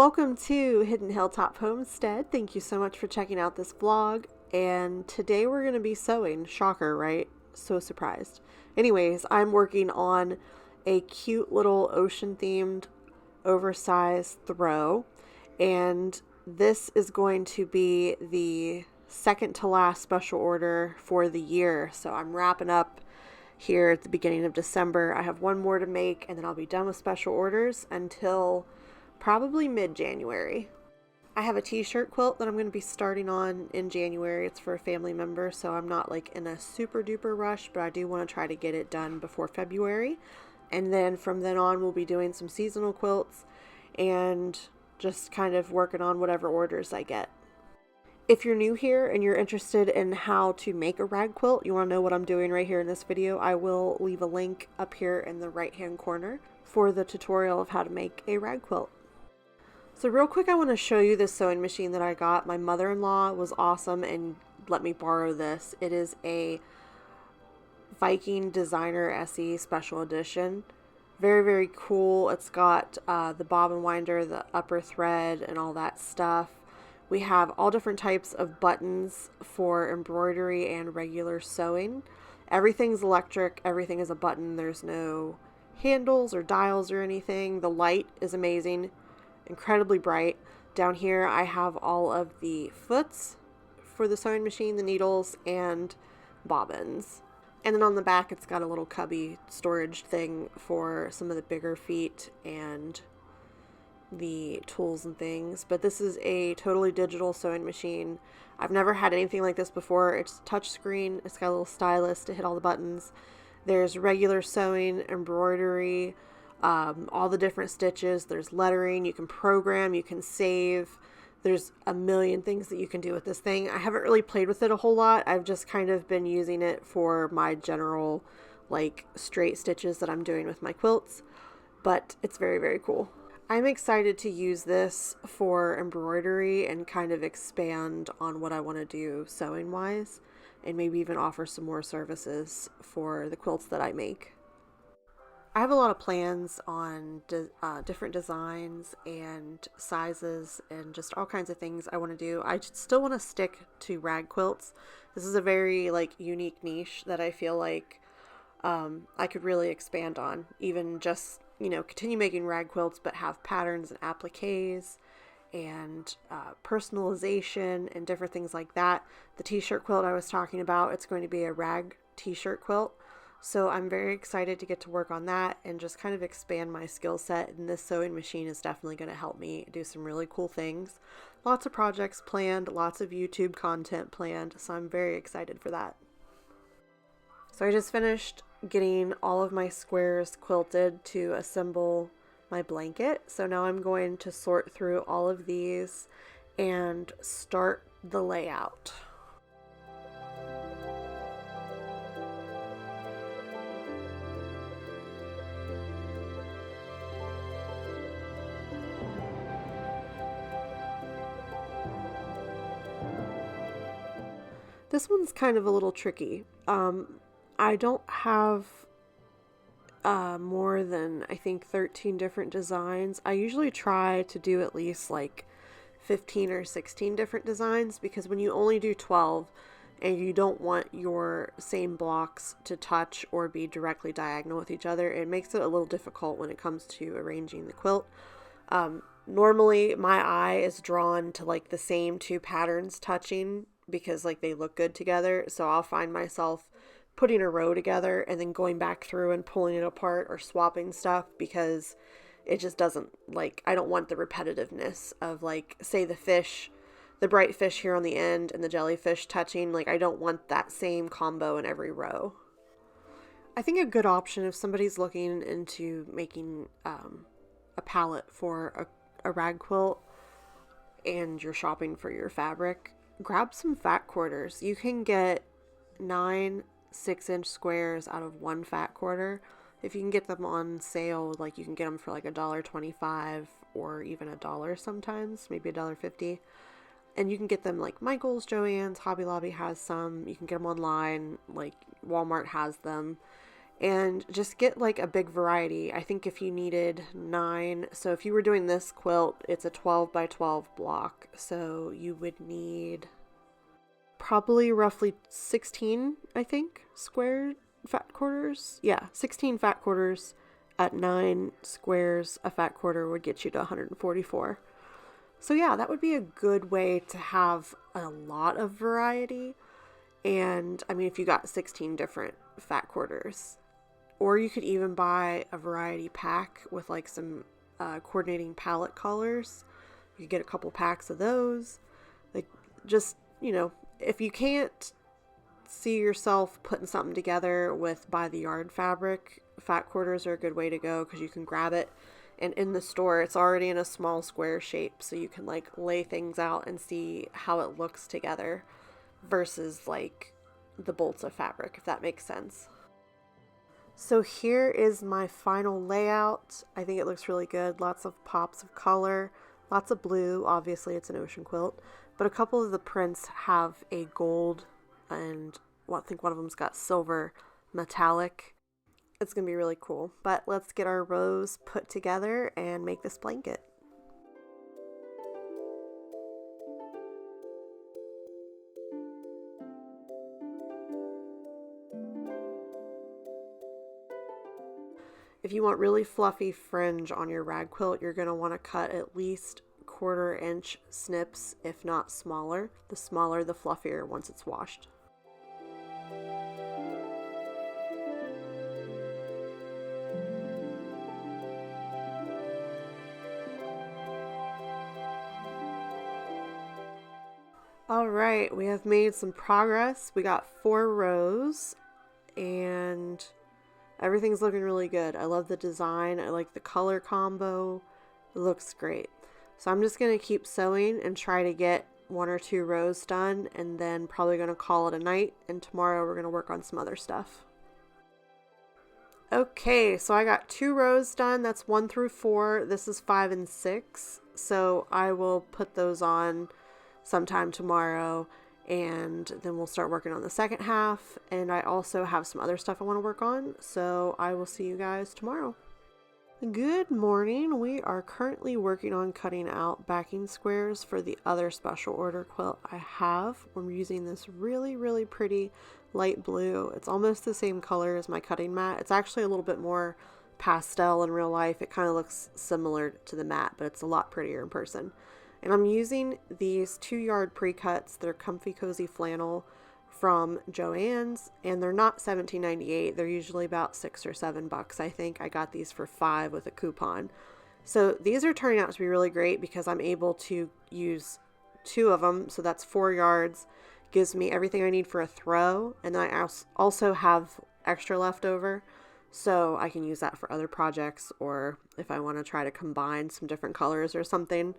Welcome to Hidden Hilltop Homestead. Thank you so much for checking out this vlog. And today we're going to be sewing. Shocker, right? So surprised. Anyways, I'm working on a cute little ocean themed oversized throw. And this is going to be the second to last special order for the year. So I'm wrapping up here at the beginning of December. I have one more to make and then I'll be done with special orders until probably mid-January. I have a t-shirt quilt that I'm going to be starting on in January. It's for a family member, so I'm not like in a super duper rush, but I do want to try to get it done before February. And then from then on, we'll be doing some seasonal quilts and just kind of working on whatever orders I get. If you're new here and you're interested in how to make a rag quilt, you want to know what I'm doing right here in this video, I will leave a link up here in the right hand corner for the tutorial of how to make a rag quilt. So real quick, I want to show you this sewing machine that I got. My mother-in-law was awesome and let me borrow this. It is a Viking Designer SE Special Edition. Very, very cool. It's got the bobbin winder, the upper thread, and all that stuff. We have all different types of buttons for embroidery and regular sewing. Everything's electric. Everything is a button. There's no handles or dials or anything. The light is amazing. Incredibly bright. Down here I have all of the foots for the sewing machine, the needles, and bobbins. And then on the back it's got a little cubby storage thing for some of the bigger feet and the tools and things. But this is a totally digital sewing machine. I've never had anything like this before. It's touch screen. It's got a little stylus to hit all the buttons. There's regular sewing, embroidery, all the different stitches. There's lettering. You can program, you can save. There's a million things that you can do with this thing. I haven't really played with it a whole lot. I've just kind of been using it for my general like straight stitches that I'm doing with my quilts, but it's very, very cool. I'm excited to use this for embroidery and kind of expand on what I want to do sewing wise, and maybe even offer some more services for the quilts that I make. I have a lot of plans on different designs and sizes and just all kinds of things I want to do. I still want to stick to rag quilts. This is a very like unique niche that I feel like I could really expand on. Even just, continue making rag quilts but have patterns and appliques and personalization and different things like that. The t-shirt quilt I was talking about, it's going to be a rag t-shirt quilt. So I'm very excited to get to work on that and just kind of expand my skill set. And this sewing machine is definitely going to help me do some really cool things. Lots of projects planned, lots of YouTube content planned. So I'm very excited for that. So I just finished getting all of my squares quilted to assemble my blanket. So now I'm going to sort through all of these and start the layout. This one's kind of a little tricky. I don't have more than, I think, 13 different designs. I usually try to do at least like 15 or 16 different designs, because when you only do 12 and you don't want your same blocks to touch or be directly diagonal with each other, it makes it a little difficult when it comes to arranging the quilt. Normally my eye is drawn to like the same two patterns touching because like they look good together. So I'll find myself putting a row together and then going back through and pulling it apart or swapping stuff, because it just doesn't, like, I don't want the repetitiveness of like, say the bright fish here on the end and the jellyfish touching. Like, I don't want that same combo in every row. I think a good option if somebody's looking into making a palette for a rag quilt and you're shopping for your fabric, grab some fat quarters. You can get 9 6-inch squares out of one fat quarter. If you can get them on sale, like you can get them for like $1.25 or even $1 sometimes, maybe $1.50. And you can get them like Michael's, Joann's, Hobby Lobby has some. You can get them online, like Walmart has them. and just get like a big variety. I think if you needed 9, so if you were doing this quilt, it's a 12 by 12 block. So you would need probably roughly 16, I think, square fat quarters. Yeah, 16 fat quarters at 9 squares. A fat quarter would get you to 144. So yeah, that would be a good way to have a lot of variety. And I mean, if you got 16 different fat quarters, or you could even buy a variety pack with like some coordinating palette colors. You could get a couple packs of those. Like, just, if you can't see yourself putting something together with by the yard fabric, fat quarters are a good way to go because you can grab it. And in the store, it's already in a small square shape, so you can like lay things out and see how it looks together versus like the bolts of fabric, if that makes sense. So here is my final layout. I think it looks really good. Lots of pops of color, lots of blue. Obviously it's an ocean quilt, but a couple of the prints have a gold and I think one of them's got silver metallic. It's going to be really cool. But let's get our rows put together and make this blanket. If you want really fluffy fringe on your rag quilt, you're going to want to cut at least 1/4 inch snips, if not smaller. The smaller, the fluffier once it's washed. All right, we have made some progress. We got 4 rows and everything's looking really good. I love the design. I like the color combo. It looks great. So I'm just going to keep sewing and try to get 1 or 2 rows done, and then probably going to call it a night, and tomorrow we're going to work on some other stuff. Okay, so I got 2 rows done. That's 1 through 4. This is 5 and 6. So I will put those on sometime tomorrow, and then we'll start working on the second half. And I also have some other stuff I want to work on, so I will see you guys tomorrow. Good morning. We are currently working on cutting out backing squares for the other special order quilt I have. I'm using this really, really pretty light blue. It's almost the same color as my cutting mat. It's actually a little bit more pastel in real life. It kind of looks similar to the mat, but it's a lot prettier in person. And I'm using these 2-yard pre-cuts. They're comfy cozy flannel from Joann's, and they're not $17.98. They're usually about $6 or $7, I think. I got these for $5 with a coupon. So these are turning out to be really great because I'm able to use 2 of them. So that's 4 yards, gives me everything I need for a throw. And then I also have extra left over, so I can use that for other projects, or if I want to try to combine some different colors or something.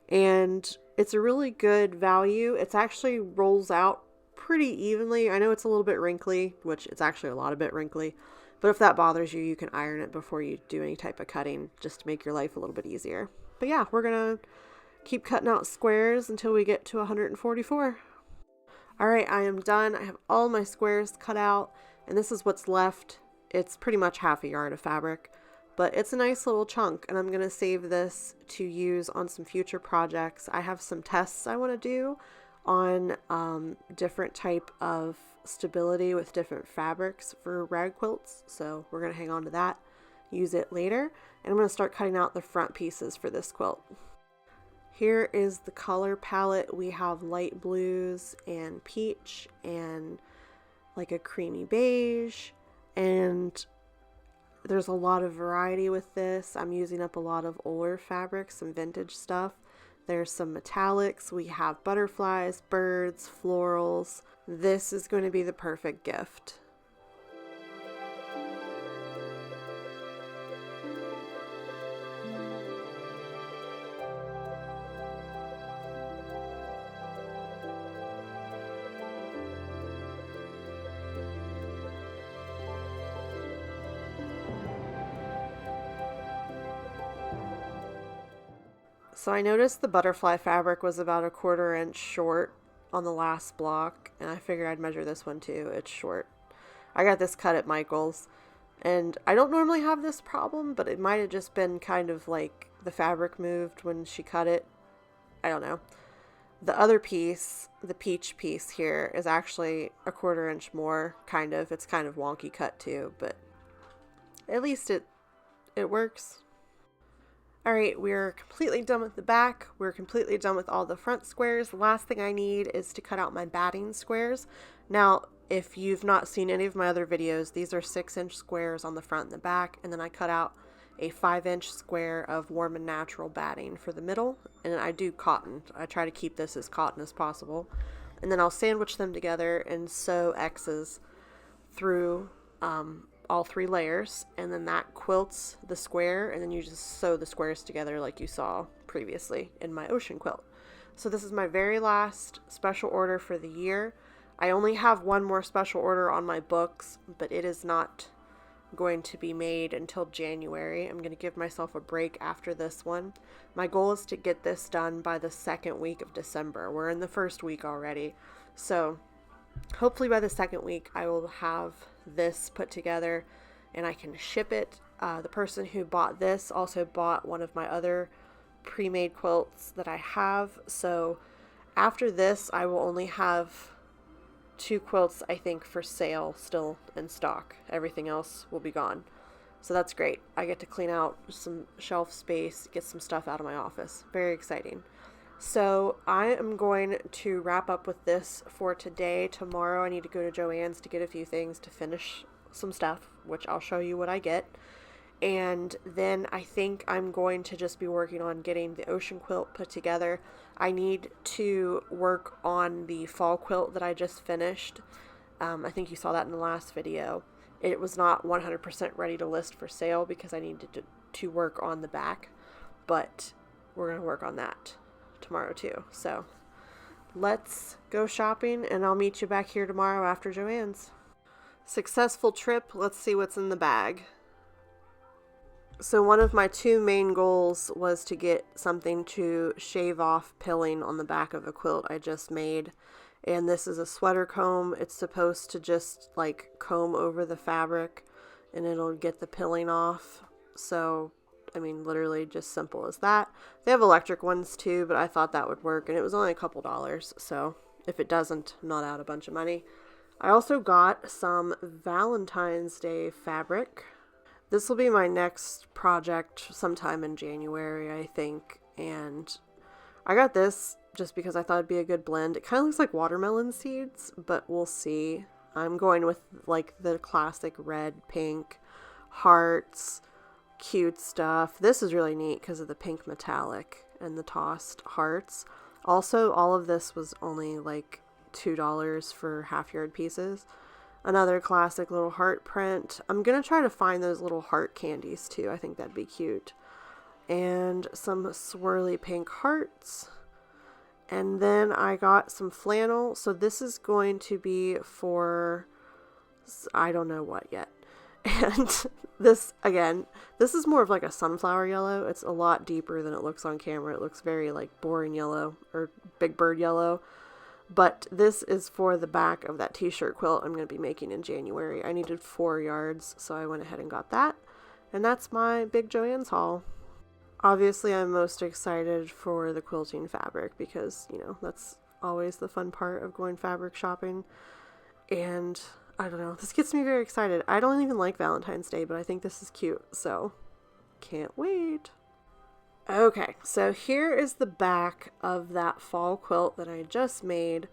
And it's a really good value. It's actually rolls out pretty evenly. I know it's a little bit wrinkly, which it's actually a lot of bit wrinkly, but if that bothers you, you can iron it before you do any type of cutting, just to make your life a little bit easier. But yeah, we're gonna keep cutting out squares until we get to 144. All right, I am done. I have all my squares cut out, and this is what's left. It's pretty much half a yard of fabric, but it's a nice little chunk, and I'm going to save this to use on some future projects. I have some tests I want to do on different type of stability with different fabrics for rag quilts, so we're going to hang on to that, use it later, and I'm going to start cutting out the front pieces for this quilt. Here is the color palette. We have light blues and peach and like a creamy beige, and there's a lot of variety with this. I'm using up a lot of older fabrics, some vintage stuff. There's some metallics. We have butterflies, birds, florals. This is going to be the perfect gift. So I noticed the butterfly fabric was about a 1/4 inch short on the last block, and I figured I'd measure this one too. It's short. I got this cut at Michael's, And I don't normally have this problem, but it might have just been kind of like the fabric moved when she cut it. I don't know. The other piece, the peach piece here, is actually a 1/4 inch more, kind of. It's kind of wonky cut too, but at least it works. Alright, we're completely done with the back. We're completely done with all the front squares. The last thing I need is to cut out my batting squares. Now, if you've not seen any of my other videos, these are 6-inch squares on the front and the back, and then I cut out a 5-inch square of Warm and Natural batting for the middle, and I do cotton. I try to keep this as cotton as possible. And then I'll sandwich them together and sew X's through all 3 layers, and then that quilts the square, and then you just sew the squares together like you saw previously in my ocean quilt. So this is my very last special order for the year. I only have one more special order on my books, but it is not going to be made until January. I'm going to give myself a break after this one. My goal is to get this done by the 2nd week of December. We're in the 1st week already, so hopefully by the 2nd week I will have this put together and I can ship it. The person who bought this also bought one of my other pre-made quilts that I have. So after this, I will only have 2 quilts, I think, for sale still in stock. Everything else will be gone. So that's great. I get to clean out some shelf space, get some stuff out of my office. Very exciting. So I am going to wrap up with this for today. Tomorrow I need to go to Joann's to get a few things to finish some stuff, which I'll show you what I get. And then I think I'm going to just be working on getting the ocean quilt put together. I need to work on the fall quilt that I just finished. I think you saw that in the last video. It was not 100% ready to list for sale because I needed to work on the back, but we're going to work on that tomorrow too. So let's go shopping, and I'll meet you back here tomorrow after Joann's. Successful trip. Let's see what's in the bag. So one of my 2 main goals was to get something to shave off pilling on the back of a quilt I just made. And this is a sweater comb. It's supposed to just like comb over the fabric and it'll get the pilling off. So I mean, literally just simple as that. They have electric ones too, but I thought that would work, and it was only a couple dollars, so if it doesn't, I'm not out a bunch of money. I also got some Valentine's Day fabric. This will be my next project sometime in January, I think, and I got this just because I thought it'd be a good blend. It kind of looks like watermelon seeds, but we'll see. I'm going with like the classic red, pink, hearts, cute stuff. This is really neat because of the pink metallic and the tossed hearts. Also, all of this was only like $2 for half-yard pieces. Another classic little heart print. I'm gonna try to find those little heart candies too. I think that'd be cute. And some swirly pink hearts. And then I got some flannel. So this is going to be for, I don't know what yet. And this, again, this is more of like a sunflower yellow. It's a lot deeper than it looks on camera. It looks very like boring yellow or big bird yellow. But this is for the back of that t-shirt quilt I'm going to be making in January. I needed 4 yards, so I went ahead and got that. And that's my big Joann's haul. Obviously, I'm most excited for the quilting fabric because, you know, that's always the fun part of going fabric shopping. And I don't know, this gets me very excited. I don't even like Valentine's Day, but I think this is cute, so can't wait. Okay, so here is the back of that fall quilt that I just made,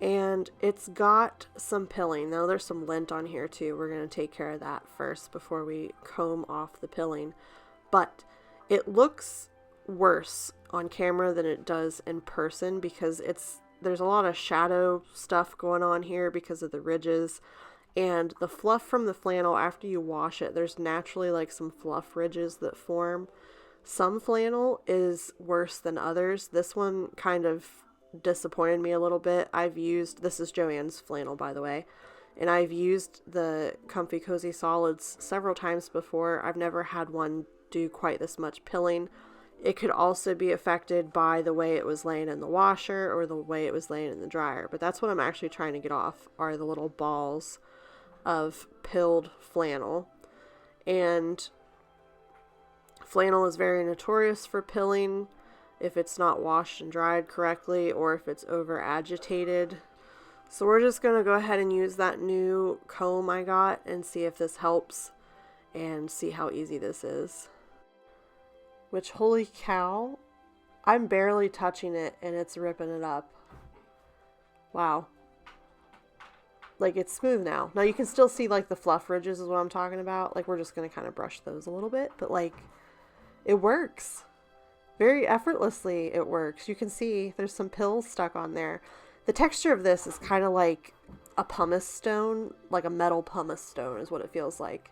and it's got some pilling. Now there's some lint on here too. We're going to take care of that first before we comb off the pilling, but it looks worse on camera than it does in person because there's a lot of shadow stuff going on here because of the ridges, and the fluff from the flannel, after you wash it, there's naturally like some fluff ridges that form. Some flannel is worse than others. This one kind of disappointed me a little bit. This is Joann's flannel, by the way, and I've used the Comfy Cozy Solids several times before. I've never had one do quite this much pilling. It could also be affected by the way it was laying in the washer or the way it was laying in the dryer, but that's what I'm actually trying to get off, are the little balls of pilled flannel. And flannel is very notorious for pilling if it's not washed and dried correctly or if it's over agitated. So we're just going to go ahead and use that new comb I got and see if this helps and see how easy this is. Which, holy cow, I'm barely touching it and it's ripping it up. Wow. Like, it's smooth now. Now you can still see like the fluff ridges is what I'm talking about. Like, we're just going to kind of brush those a little bit, but like, it works. Very effortlessly it works. You can see there's some pills stuck on there. The texture of this is kind of like a pumice stone, like a metal pumice stone is what it feels like.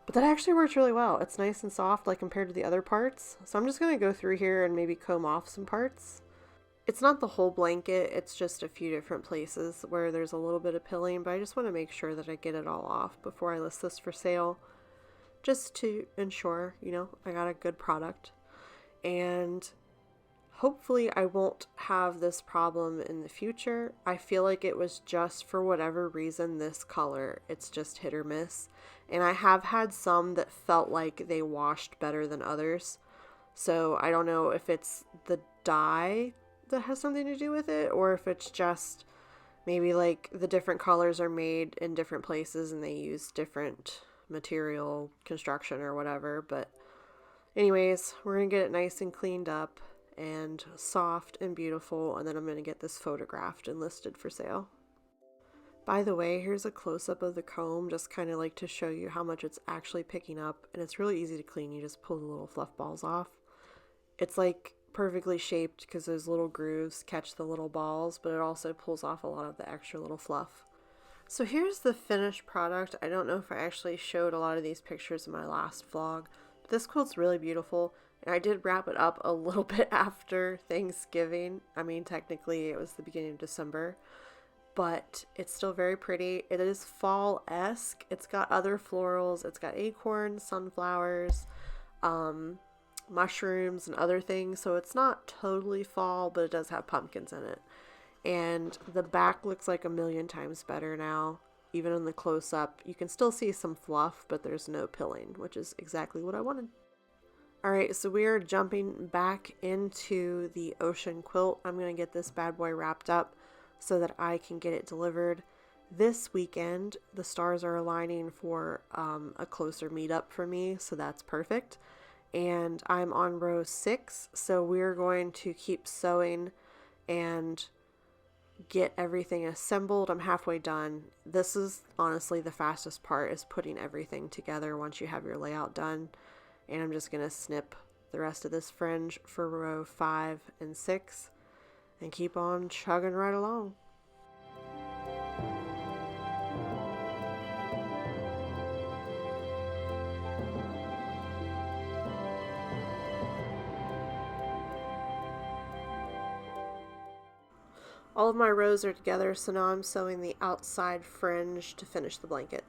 But that actually works really well. It's nice and soft like compared to the other parts. So I'm just going to go through here and maybe comb off some parts. It's not the whole blanket, it's just a few different places where there's a little bit of pilling, but I just want to make sure that I get it all off before I list this for sale. Just to ensure, you know, I got a good product. And hopefully I won't have this problem in the future. I feel like it was just for whatever reason this color. It's just hit or miss. And I have had some that felt like they washed better than others. So I don't know if it's the dye that has something to do with it or if it's just maybe like the different colors are made in different places and they use different material construction or whatever. But anyways, we're going to get it nice and cleaned up and soft and beautiful, and then I'm going to get this photographed and listed for sale. By the way, here's a close-up of the comb, just kind of like to show you how much it's actually picking up, and it's really easy to clean. You just pull the little fluff balls off. It's like perfectly shaped because those little grooves catch the little balls, but it also pulls off a lot of the extra little fluff. So here's the finished product. I don't know if I actually showed a lot of these pictures in my last vlog, but this quilt's really beautiful. And I did wrap it up a little bit after Thanksgiving. I mean, technically it was the beginning of December, but it's still very pretty. It is fall-esque. It's got other florals. It's got acorns, sunflowers, mushrooms, and other things. So it's not totally fall, but it does have pumpkins in it. And the back looks like a million times better now. Even in the close-up, you can still see some fluff, but there's no pilling, which is exactly what I wanted. Alright, so we are jumping back into the ocean quilt. I'm going to get this bad boy wrapped up so that I can get it delivered this weekend. The stars are aligning for a closer meetup for me, so that's perfect. And I'm on row 6, so we're going to keep sewing and get everything assembled. I'm halfway done. This is honestly the fastest part, is putting everything together once you have your layout done. And I'm just going to snip the rest of this fringe for row 5 and 6 and keep on chugging right along. All of my rows are together, so now I'm sewing the outside fringe to finish the blanket.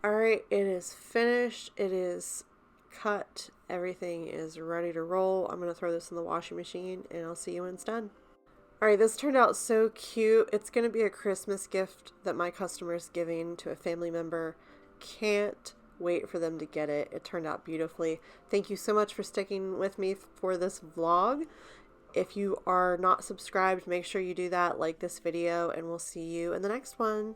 Alright, it is finished. It is cut. Everything is ready to roll. I'm going to throw this in the washing machine and I'll see you when it's done. Alright, this turned out so cute. It's going to be a Christmas gift that my customer is giving to a family member. Can't wait for them to get it. It turned out beautifully. Thank you so much for sticking with me for this vlog. If you are not subscribed, make sure you do that, like this video, and we'll see you in the next one.